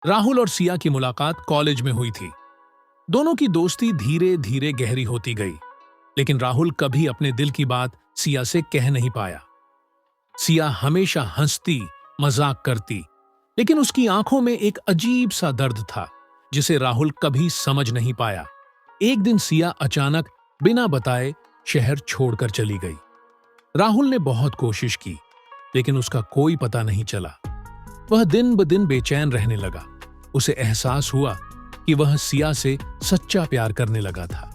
राहुल और सिया की मुलाकात कॉलेज में हुई थी। दोनों की दोस्ती धीरे धीरे गहरी होती गई, लेकिन राहुल कभी अपने दिल की बात सिया से कह नहीं पाया। सिया हमेशा हंसती, मजाक करती, लेकिन उसकी आंखों में एक अजीब सा दर्द था जिसे राहुल कभी समझ नहीं पाया। एक दिन सिया अचानक बिना बताए शहर छोड़कर चली गई। राहुल ने बहुत कोशिश की, लेकिन उसका कोई पता नहीं चला। वह दिन ब दिन बेचैन रहने लगा। उसे एहसास हुआ कि वह सिया से सच्चा प्यार करने लगा था।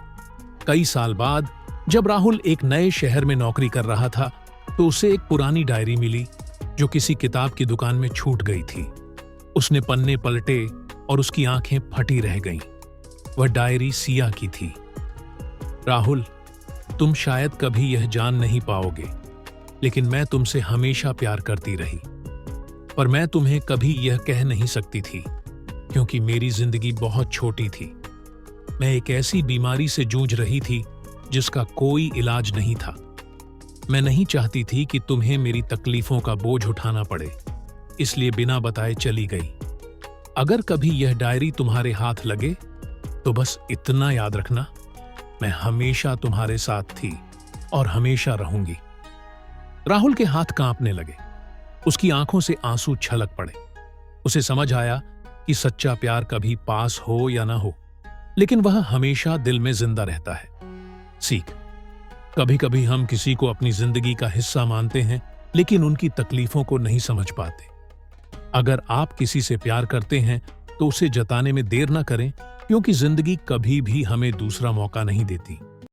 कई साल बाद जब राहुल एक नए शहर में नौकरी कर रहा था, तो उसे एक पुरानी डायरी मिली जो किसी किताब की दुकान में छूट गई थी। उसने पन्ने पलटे और उसकी आंखें फटी रह गईं। वह डायरी सिया की थी। राहुल, तुम शायद कभी यह जान नहीं पाओगे, लेकिन मैं तुमसे हमेशा प्यार करती रही। पर मैं तुम्हें कभी यह कह नहीं सकती थी, क्योंकि मेरी जिंदगी बहुत छोटी थी। मैं एक ऐसी बीमारी से जूझ रही थी जिसका कोई इलाज नहीं था। मैं नहीं चाहती थी कि तुम्हें मेरी तकलीफों का बोझ उठाना पड़े, इसलिए बिना बताए चली गई। अगर कभी यह डायरी तुम्हारे हाथ लगे तो बस इतना याद रखना, मैं हमेशा तुम्हारे साथ थी और हमेशा रहूंगी। राहुल के हाथ कांपने लगे। उसकी आंखों से आंसू छलक पड़े। उसे समझ आया कि सच्चा प्यार कभी पास हो या ना हो, लेकिन वह हमेशा दिल में जिंदा रहता है। सीख, कभी कभी हम किसी को अपनी जिंदगी का हिस्सा मानते हैं, लेकिन उनकी तकलीफों को नहीं समझ पाते। अगर आप किसी से प्यार करते हैं तो उसे जताने में देर ना करें, क्योंकि जिंदगी कभी भी हमें दूसरा मौका नहीं देती।